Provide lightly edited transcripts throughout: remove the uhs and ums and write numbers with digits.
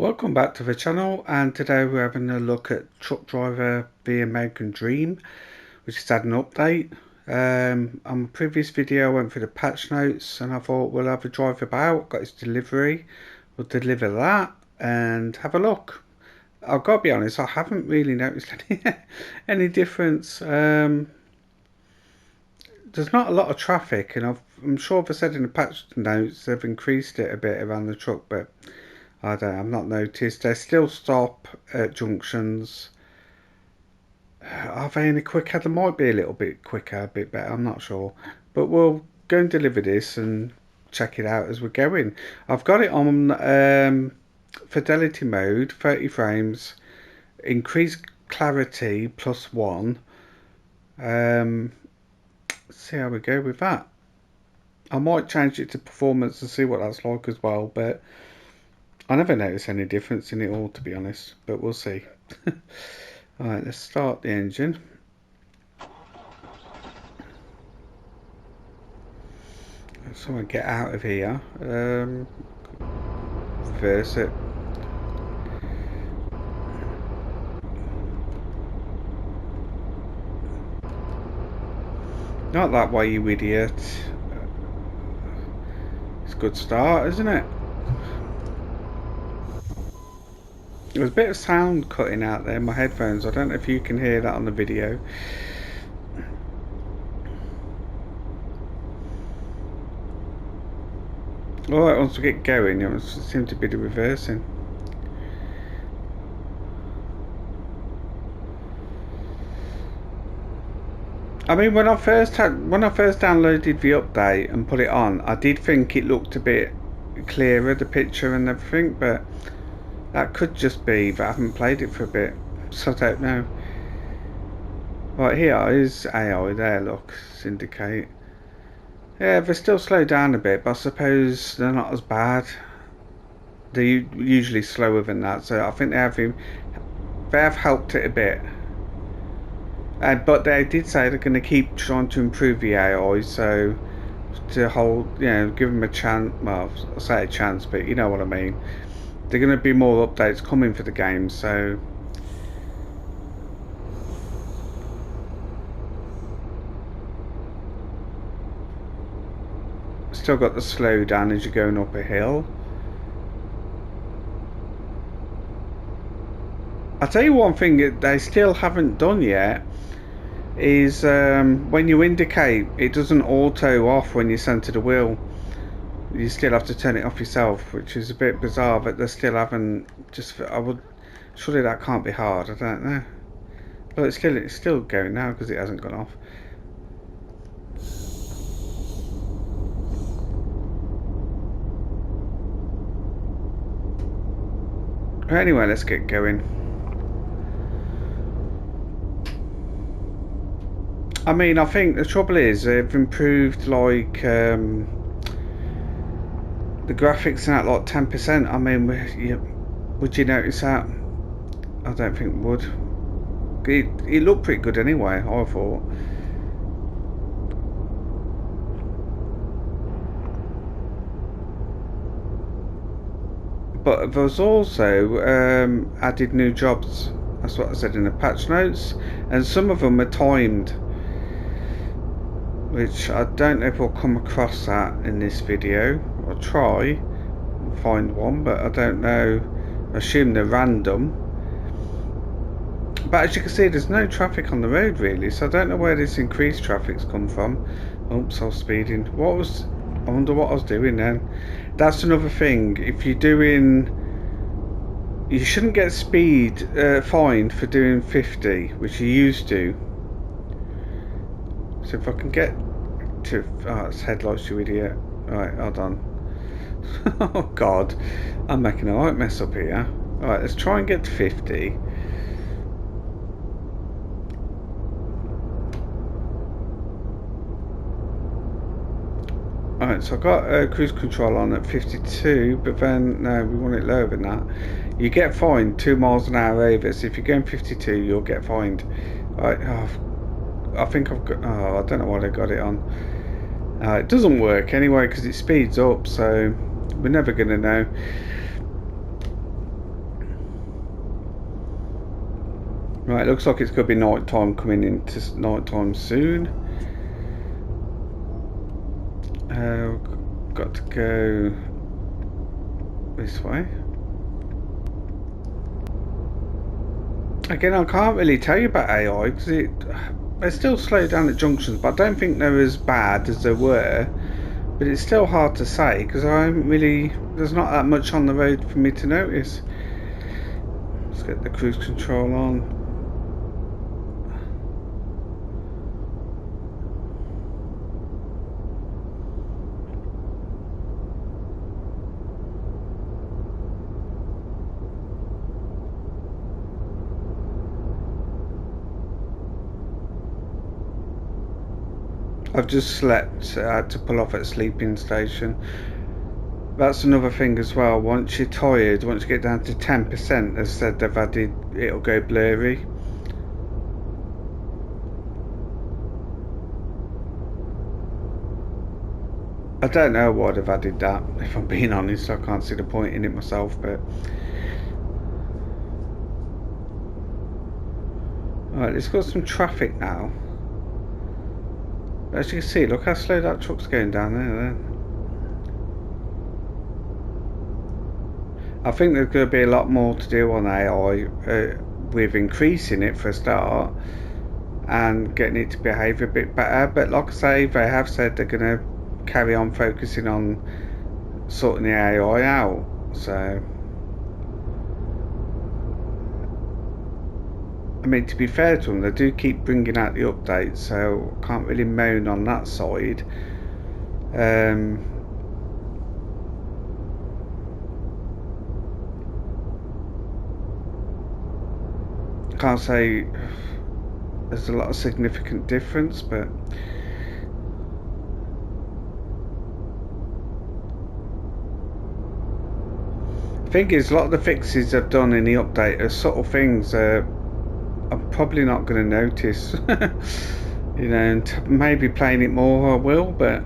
Welcome back to the channel, and today we're having a look at Truck Driver The American Dream, which has had an update. On the previous video I went through the patch notes and I thought we'll have a drive about, got his delivery, we'll deliver that and have a look. I've got to be honest, I haven't really noticed any difference. There's not a lot of traffic, and I'm sure they said in the patch notes they've increased it a bit around the truck, but I've not noticed. They still stop at junctions. Are they any quicker? They might be a little bit quicker, a bit better, I'm not sure. But we'll go and deliver this and check it out as we're going. I've got it on fidelity mode, 30 frames, increased clarity +1. See how we go with that. I might change it to performance to see what that's like as well, but I never noticed any difference in it all, to be honest, but we'll see. Alright, let's start the engine. Someone get out of here. Reverse it. Not that way, you idiot. It's a good start, isn't it? There was a bit of sound cutting out there in my headphones. I don't know if you can hear that on the video. Alright, once we get going, it seems to be the reversing. I mean, when I first downloaded the update and put it on, I did think it looked a bit clearer, the picture and everything, but that could just be that I haven't played it for a bit, so I don't know. Right, here is AI there, look, Syndicate. Yeah, they still slow down a bit, but I suppose they're not as bad. They're usually slower than that, so I think they have helped it a bit. But they did say they're going to keep trying to improve the AI, so to hold, give them a chance. Well, I say a chance, but you know what I mean. There are going to be more updates coming for the game, so still got the slow down as you're going up a hill. I'll tell you one thing that they still haven't done yet is when you indicate, it doesn't auto off when you center the wheel. You still have to turn it off yourself, which is a bit bizarre, but they still haven't. Surely that can't be hard, I don't know. But it's still going now because it hasn't gone off. Anyway, let's get going. I mean, I think the trouble is they've improved like the graphics are at like 10%. I mean, would you notice that? I don't think it would. It looked pretty good anyway, I thought. But there's also added new jobs. That's what I said in the patch notes, and some of them are timed, which I don't know if we'll come across that in this video. I'll try and find one, but I don't know. I assume they're random. But as you can see, there's no traffic on the road really, so I don't know where this increased traffic's come from. Oops, I was speeding. I wonder what I was doing then. That's another thing. If you're doing, you shouldn't get speed fined for doing 50, which you used to. So if I can get to, it's headlights, you idiot. Right, hold on. Oh God, I'm making a right mess up here. Alright, let's try and get to 50. Alright, so I've got cruise control on at 52, but then, no, we want it lower than that. You get fined 2 miles an hour over, so if you're going 52, you'll get fined. Right, I think I've got, I don't know why they got it on. It doesn't work anyway because it speeds up, so we're never going to know. Right, looks like it's going to be night time, coming into night time soon. Got to go this way. Again, I can't really tell you about AI because they still slow down at junctions, but I don't think they're as bad as they were. But it's still hard to say because there's not that much on the road for me to notice. Let's get the cruise control on. I've just slept. I had to pull off at a sleeping station. That's another thing as well. Once you're tired, once you get down to 10%, they said they've added, it'll go blurry. I don't know why they've added that, if I'm being honest. I can't see the point in it myself, but... Alright, let's got some traffic now. As you can see, look how slow that truck's going down there then. I think there's going to be a lot more to do on AI with increasing it for a start and getting it to behave a bit better. But like I say, they have said they're going to carry on focusing on sorting the AI out. So, I mean, to be fair to them, they do keep bringing out the updates, so I can't really moan on that side. Can't say there's a lot of significant difference, but the thing is, a lot of the fixes they've done in the update are subtle things I'm probably not going to notice. You know, and maybe playing it more I will, but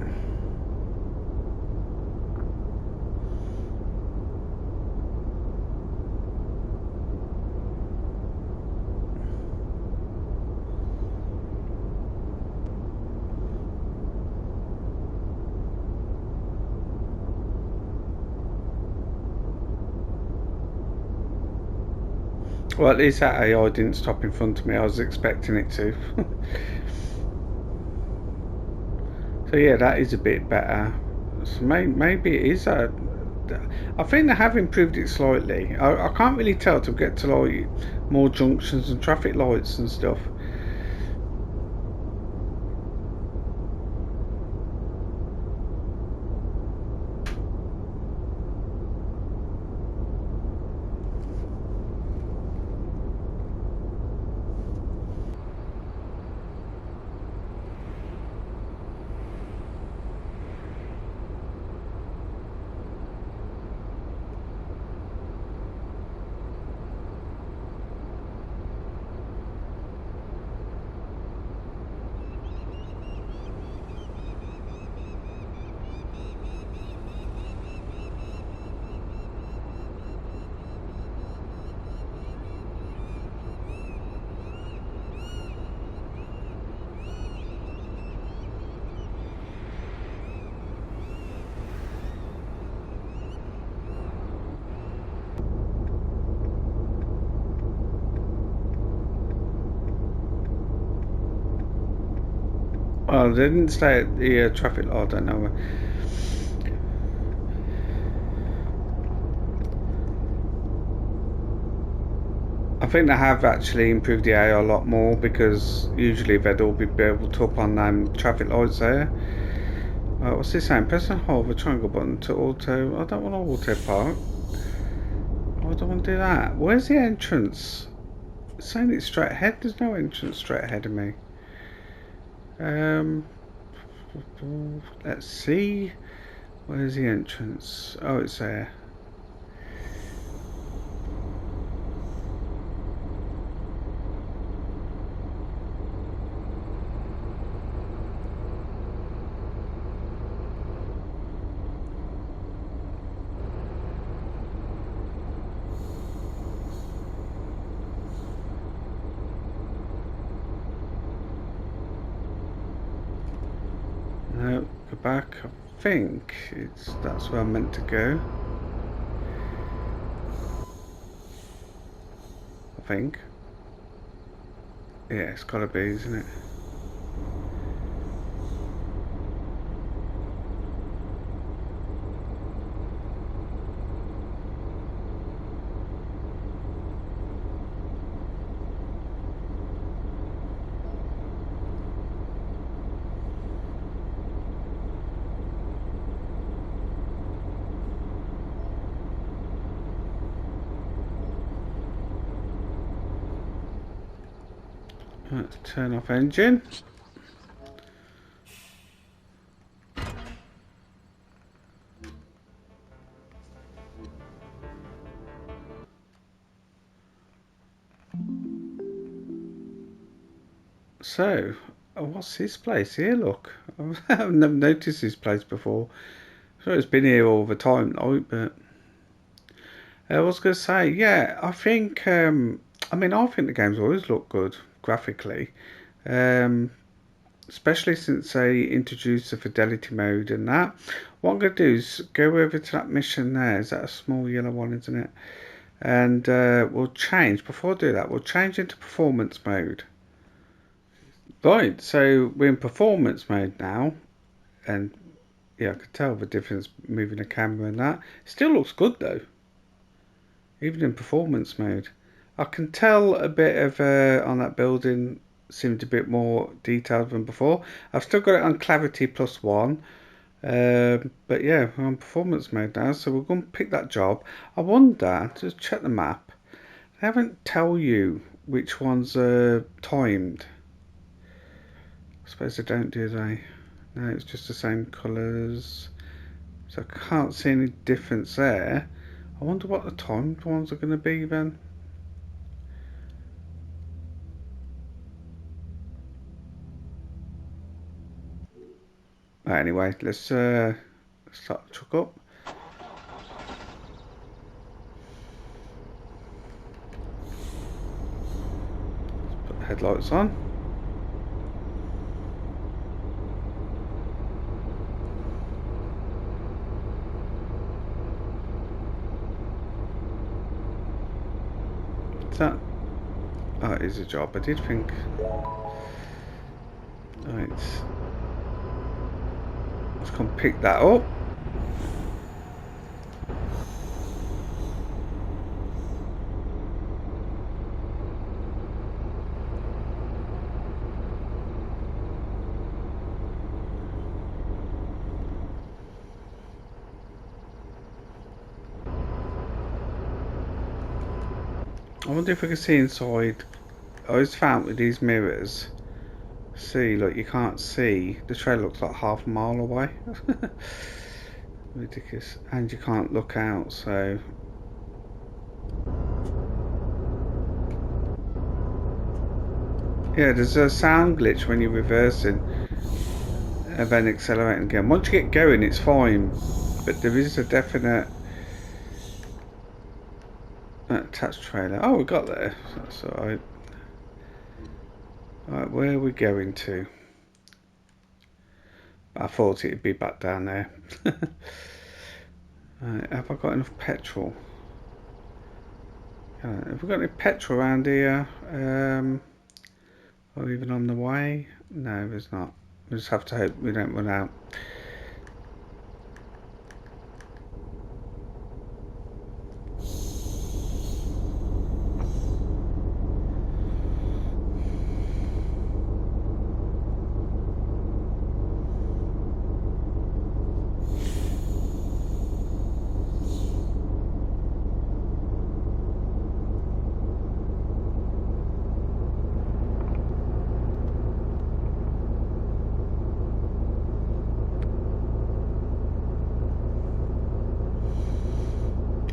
well, at least that AI didn't stop in front of me. I was expecting it to. So yeah, that is a bit better. So maybe it is a... I think they have improved it slightly. I can't really tell to get to like more junctions and traffic lights and stuff. Oh, they didn't stay at the traffic light, I don't know. I think they have actually improved the AI a lot more because usually they'd all be able to up on traffic lights there. What's this saying? Press and hold the triangle button to auto. I don't want to auto park. I don't want to do that. Where's the entrance? It's saying it's straight ahead. There's no entrance straight ahead of me. Let's see. Where's the entrance? Oh, it's there. No, go back. I think that's where I'm meant to go. I think. Yeah, it's gotta be, isn't it? Let's turn off engine. So, what's this place here? Look, I've never noticed this place before. So it's been here all the time, like, but I was gonna say, yeah, I think, I mean, I think the games always look good graphically, um, especially since they introduced the fidelity mode and that. What I'm gonna do is go over to that mission there. Is that a small yellow one, isn't it? And we'll change. Before I do that, we'll change into performance mode. Right, so we're in performance mode now, and yeah, I could tell the difference moving the camera and that. Still looks good though, even in performance mode. I can tell a bit of on that building seemed a bit more detailed than before. I've still got it on clarity +1, but yeah, we're on performance mode now, so we're going to pick that job. I wonder, just check the map. They haven't tell you which ones are timed. I suppose they don't, do they? No, it's just the same colours. So I can't see any difference there. I wonder what the timed ones are going to be then. Anyway, let's start the truck up. Let's put the headlights on. Is that? Oh, it is a job. I did think. Right. Let's come pick that up. I wonder if I can see inside. I always found with these mirrors, see, look, you can't see. The trail looks like half a mile away. Ridiculous. And you can't look out, so. Yeah, there's a sound glitch when you're reversing and then accelerating again. Once you get going, it's fine, but there is a definite attached trailer. Oh, we got there. That's alright. Alright, where are we going to? I thought it'd be back down there. Right, have I got enough petrol? Have we got any petrol around here? Or even on the way? No, there's not. We just have to hope we don't run out.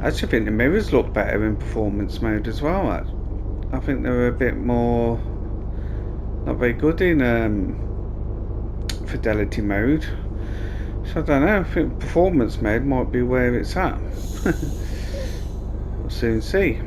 I actually think the mirrors look better in performance mode as well. I think they were a bit more not very good in fidelity mode. So I don't know, I think performance mode might be where it's at. We'll soon see.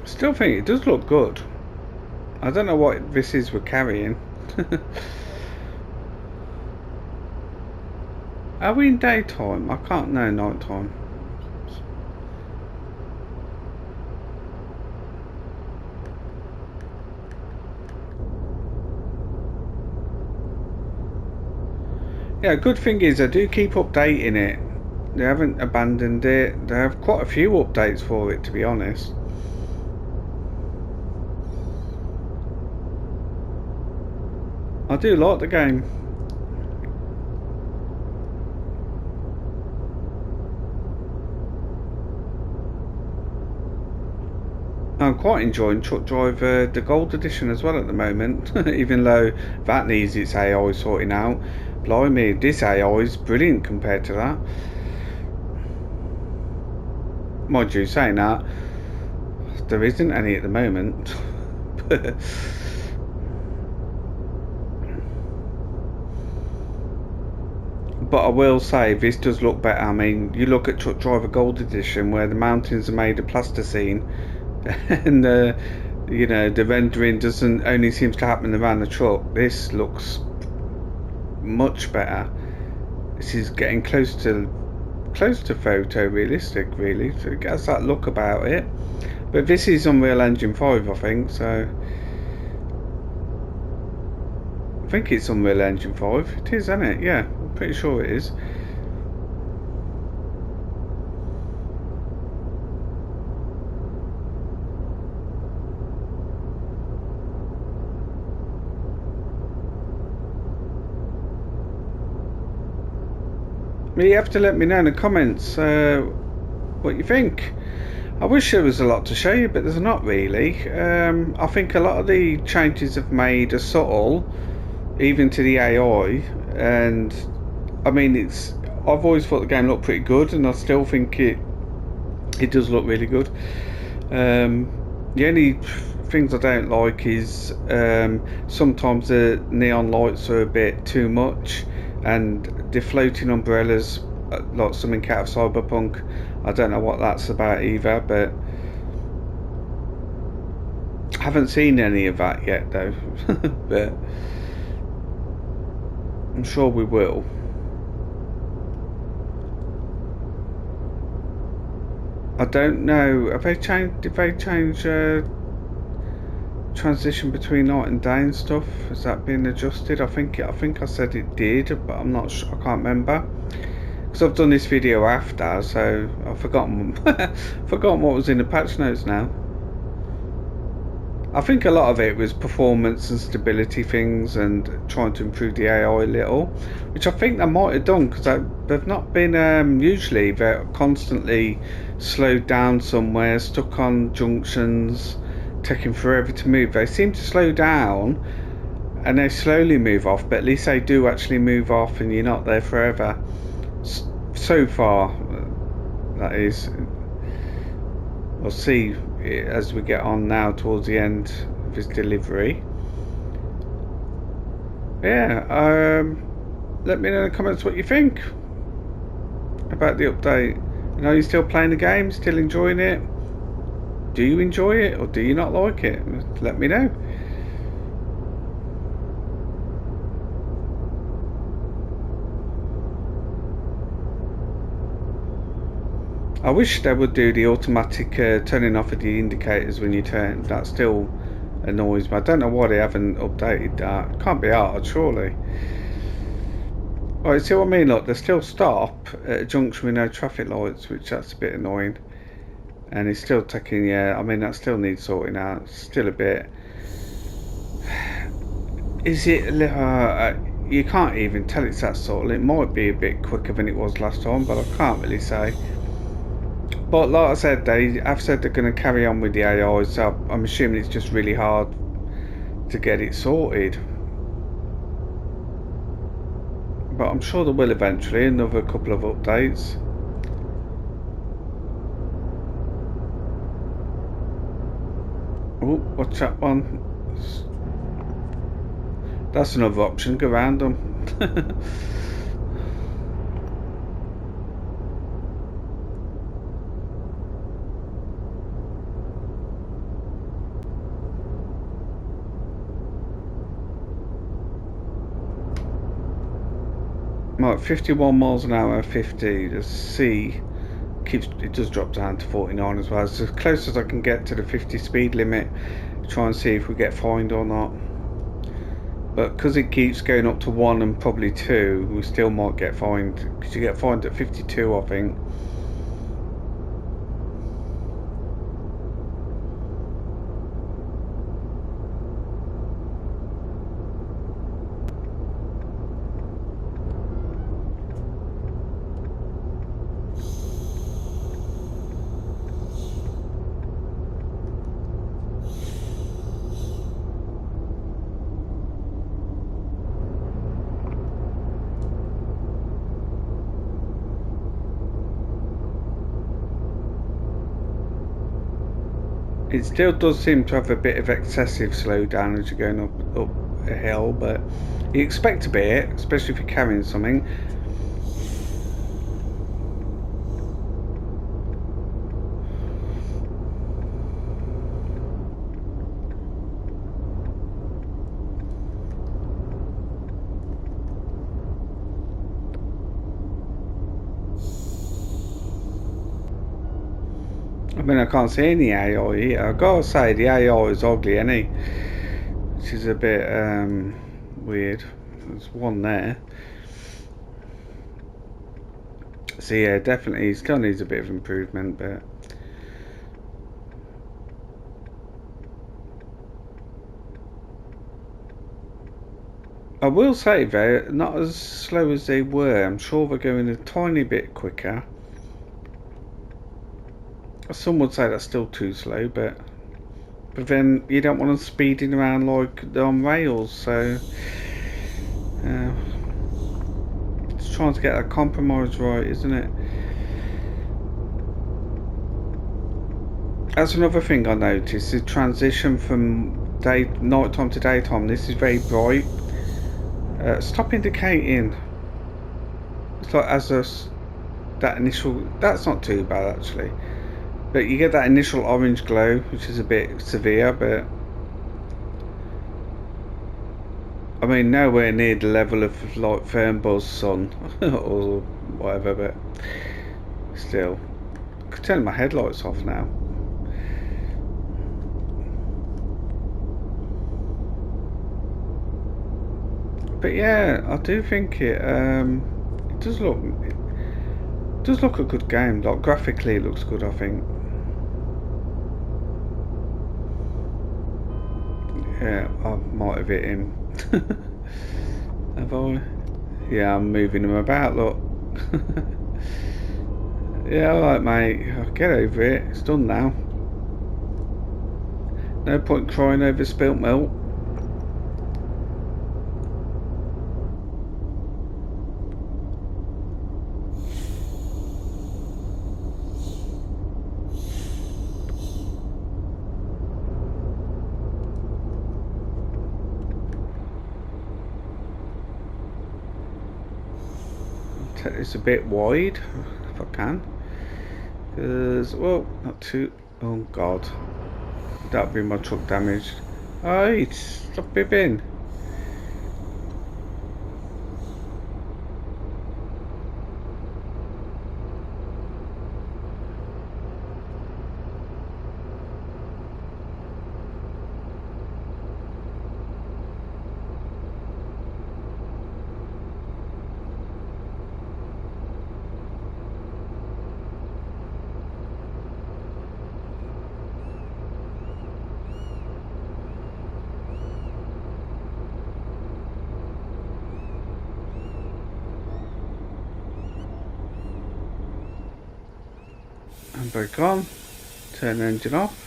Still think it does look good. I don't know what this is we're carrying. Are we in daytime? I can't know nighttime. Yeah, good thing is I do keep updating it. They haven't abandoned it. They have quite a few updates for it, to be honest. I do like the game. I'm quite enjoying Truck Driver, the Gold Edition as well at the moment, even though that needs its AI sorting out. Blimey, this AI is brilliant compared to that. Mind you, saying that, there isn't any at the moment. But I will say, this does look better. I mean, you look at Truck Driver Gold Edition, where the mountains are made of plasticine, and you know, the rendering doesn't only seems to happen around the truck. This looks much better. This is getting close to photorealistic, really. So it gets that look about it. But this is Unreal Engine 5, I think. So I think it's Unreal Engine 5. It is, isn't it? Yeah, I'm pretty sure it is. You have to let me know in the comments what you think. I wish there was a lot to show you, but there's not really. I think a lot of the changes have made are subtle, even to the AI, and I mean, I've always thought the game looked pretty good, and I still think it does look really good. The only things I don't like is sometimes the neon lights are a bit too much, and the floating umbrellas, like something out of Cyberpunk. I don't know what that's about either, but I haven't seen any of that yet though. But I'm sure we will. I don't know. Have they changed? Did they change transition between night and day and stuff? Has that been adjusted? I think I said it did, but I'm not sure. I can't remember because I've done this video after, so I've forgotten forgotten what was in the patch notes now. I think a lot of it was performance and stability things and trying to improve the AI a little, which I think they might have done because they've not been, usually they're constantly slowed down somewhere, stuck on junctions, taking forever to move. They seem to slow down and they slowly move off, but at least they do actually move off and you're not there forever. So far, that is. We'll see as we get on now towards the end of his delivery. Yeah, let me know in the comments what you think about the update. And are you still playing the game? Still enjoying it? Do you enjoy it or do you not like it? Let me know. I wish they would do the automatic turning off of the indicators when you turn. That still annoys me. I don't know why they haven't updated that. It can't be hard, surely. Right, see what I mean? Look, they still stop at a junction with no traffic lights, which that's a bit annoying. And it's still taking, yeah, I mean, that still needs sorting out. It's still a bit. Is it? You can't even tell it's that sort. It might be a bit quicker than it was last time, but I can't really say. But like I said, they have said they're going to carry on with the AI, so I'm assuming it's just really hard to get it sorted. But I'm sure there will eventually, another couple of updates. Oh, watch that one. That's another option, go around them. Right, 51 miles an hour, 50. The C it does drop down to 49 as well. It's as close as I can get to the 50 speed limit. Try and see if we get fined or not. But because it keeps going up to 1 and probably 2, we still might get fined. Because you get fined at 52, I think. It still does seem to have a bit of excessive slowdown as you're going up a hill, but you expect a bit, especially if you're carrying something. I mean, I can't see any AI here. I've got to say, the AI is ugly, any, which is a bit weird. There's one there. So yeah, definitely, still needs a bit of improvement, but I will say they're not as slow as they were. I'm sure they're going a tiny bit quicker. Some would say that's still too slow, but then you don't want them speeding around like they're on rails, so it's trying to get a compromise right, isn't it? That's another thing I noticed, the transition from nighttime to daytime. This is very bright. Stop indicating. It's like that initial. That's not too bad actually. But you get that initial orange glow, which is a bit severe, but I mean nowhere near the level of like Fernbuzz Sun or whatever, but still. I could turn my headlights off now. But yeah, I do think it does look a good game. Like graphically it looks good, I think. Yeah, I might have hit him. Have I? Yeah, I'm moving him about, look. Yeah, alright mate, I'll get over it. It's done now. No point crying over spilt milk. Take this a bit wide, if I can. Because, well, not too... Oh god. That'll be my truck damaged. Alright, stop bibbing. Handbrake on. Turn the engine off.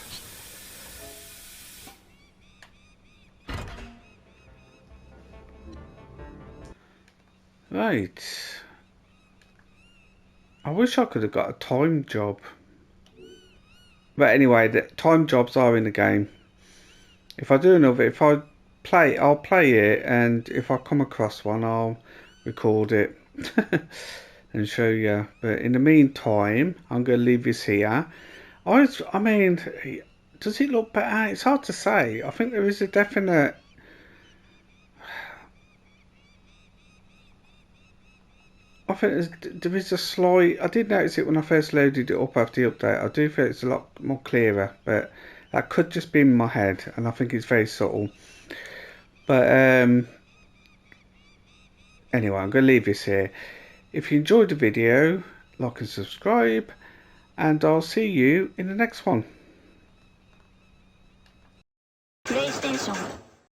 Right. I wish I could have got a time job. But anyway, the time jobs are in the game. If I do another, I'll play it, and if I come across one, I'll record it and show you. But in the meantime, I'm going to leave this here. I mean, does it look better? It's hard to say. I think there is a definite... I think there is a slight. I did notice it when I first loaded it up after the update. I do feel it's a lot more clearer, but that could just be in my head, and I think it's very subtle. But anyway, I'm going to leave this here. If you enjoyed the video, like and subscribe, and I'll see you in the next one. PlayStation